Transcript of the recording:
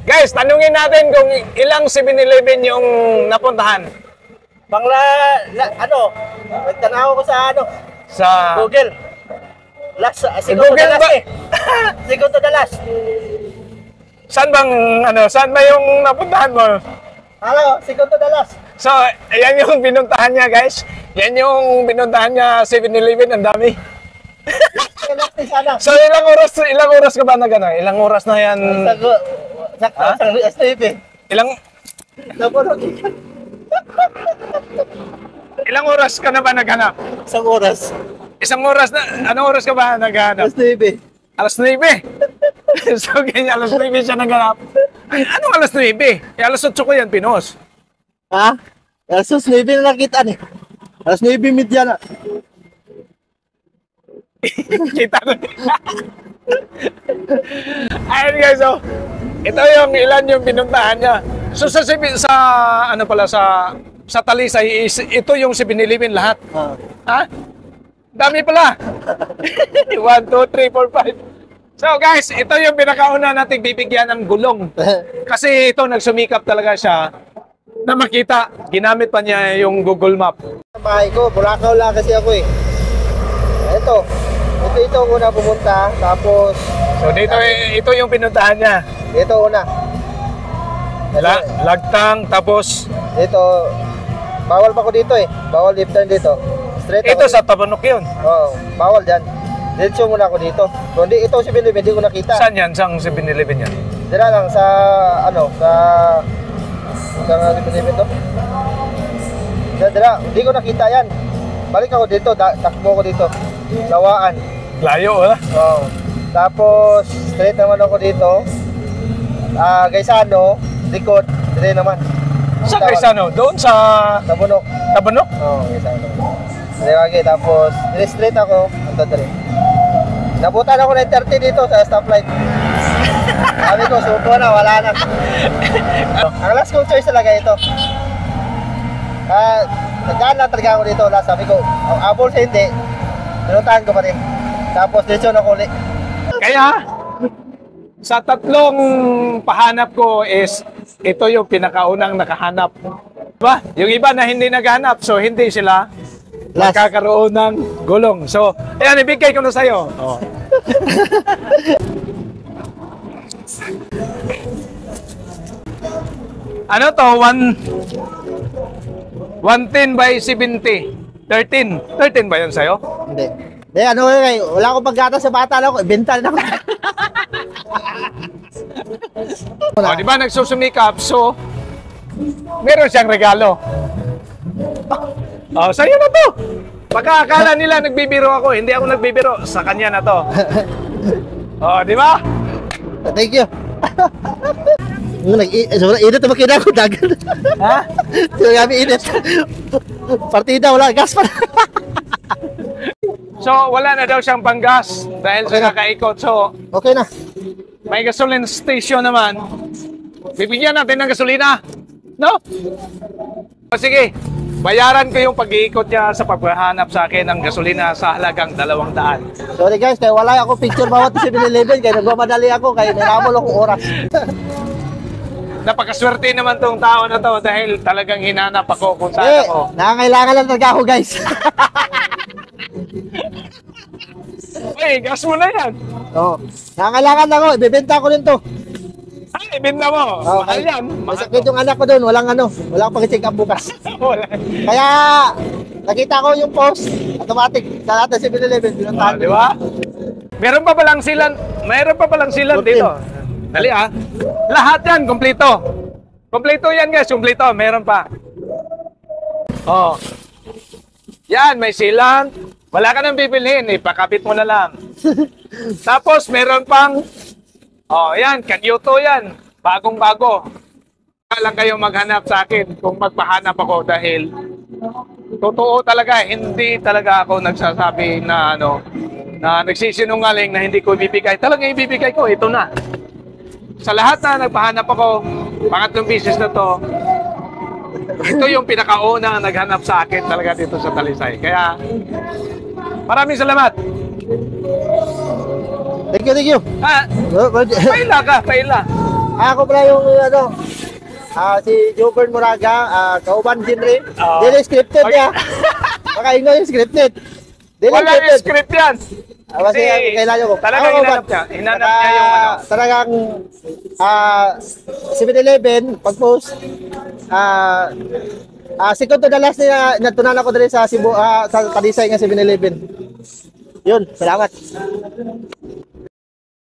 Guys, tanungin natin kung ilang 7-Eleven yung napuntahan. Nagtanaw ko sa Sa Google. Google ba? Segundo to the last. Saan ba yung napuntahan mo? Segundo to the last. So, ayan yung pinuntahan niya, guys. Yan yung pinuntahan niya 7-Eleven, ang dami. So, ilang oras ka ba na gano'n? Ilang oras na yan? Sakto, STP. Ilang oras ka na ba naghanap? Isang oras. Isang oras na? Anong oras ka ba naghanap? STP. Alas 9. So, ganyan, alas 9 siya naghanap. Ay, anong alas 9? Alas 8 ko yan, pinos. Ha? Alas 9 na nakita ni. Alas 9:30 na. Kita na. Ayun guys, so, ito yung ilan yung pinuntahan niya. So sa Talisay, ito yung 7-Eleven lahat. Ha? Dami pala. 1, 2, 3, 4, 5. So guys, ito yung pinakauna nating bibigyan ng gulong. Kasi ito, nagsumikap talaga siya na makita. Ginamit pa niya yung Google Map. Sa bahay ko, Bulacau lang kasi ako eh. Ito ako na pumunta, tapos... So dito, ito yung pinuntahan niya. Dito una. Lagtang, tapos... Dito, bawal pa ko dito eh. Bawal left turn dito. Straight ito ako sa Tabunok yun. Oo, bawal dyan. Diretso muna ako dito. Kundi ito 7-Eleven, hindi ko nakita. Saan yan? Saan 7-Eleven yan? Dira lang sa, sa 7-Eleven to. Dira, hindi ko nakita yan. Balik ako dito, takbo ko dito. Lawaan. Layo, ha? Oo. Tapos, straight naman ako dito. Gaisano, likod, dire naman. Sa Gaisano? Doon sa... Tabunok. Tabunok? Oo, Gaisano. Dire lagi, tapos, dire straight ako. Ito, dire. Nabutan ako ng 30 dito sa stoplight. Sabi ko, suko na, wala na. Ang last kong choice talaga ito. Nagdaan lang talaga ako dito. Last, sabi ko, ang abol sa hindi, pinuntahan ko pa rin. Tapos, dito na ko ulit. Kaya, sa tatlong pahanap ko is, ito yung pinakaunang nakahanap. Diba? Yung iba na hindi naghanap, so hindi sila magkakaroon ng gulong. So, ayan, ibigay ko na sa'yo. Oh. Ano to? 110 by 70. 13. 13 ba yun sa'yo? Hindi. Wala akong pagkata sa bata na ako. Ibenta na ako. O, di ba nagsusumikap? So, meron siyang regalo. Oh, sa'yo na to. Pagka akala nila nagbibiro ako, hindi ako nagbibiro. Sa kanya na to. Oh, di ba? Thank you. Sobrang init na makina ko, dagan. Ha? Sobrang kami init. Partida, wala gas pa. So, wala na daw siyang panggas dahil Okay sa na. nakaikot. So, Okay na. may gasoline station naman. Bibigyan natin ng gasolina. No? O sige, bayaran ko yung pag-iikot niya sa paghahanap sa akin ng gasolina sa halagang 200. Sorry guys, kaya wala ako picture bawat 7-Eleven. Kaya nagmamadali ako, kaya nilamol akong oras. Napakaswerte naman tong tao na to dahil talagang hinanap ako kung saan ako. Nakakailangan lang talaga ako guys. Ay, gas mo na yan. Oo. Nakakailangan lang ako, ibebenta ko rin to. Ay, ibenta mo. Oo, Mahal yan. May sakit yung anak ko doon, walang pag-check up bukas. Wala. Kaya, nakita ko yung post, automatic, sa lahat ng 7-Eleven, pinuntahan Di ba? Meron pa palang silan, dito. Dali ah. Lahat yan, kompleto. Kompleto yan guys, kompleto. Meron pa. Oh. Yan, may silan. Wala ka nang bibilhin, ipakapit mo na lang. Tapos meron pang, oh yan, kanyuto yan. Bagong-bago. Lang kayo maghanap sa akin kung magpahanap ako dahil totoo talaga, hindi talaga ako nagsasabi na na nagsisinungaling na hindi ko ibibigay. Talagang ibibigay ko, ito na. Sa lahat na nagpahanap ako, pangatlong business na to, ito yung pinakauna naghanap sa akin talaga dito sa Talisay. Kaya maraming salamat. Thank you, thank you. Ah, paila ka, paila. Ako pala yung ano, si Jobern Moraga, kauban din rin. Oo. Dili scripted Okay. niya. Makaingo yung scripted. Dili Wala yung scripted. script yan. Kasi kailangan ko. Talagang Ako, hinanap niya. Hinanap niya yung ano. Talagang 7-Eleven, pag-post, second to the last na natunan ako dali sa Cebu, sa Talisay nga 7-Eleven. Yun, salamat.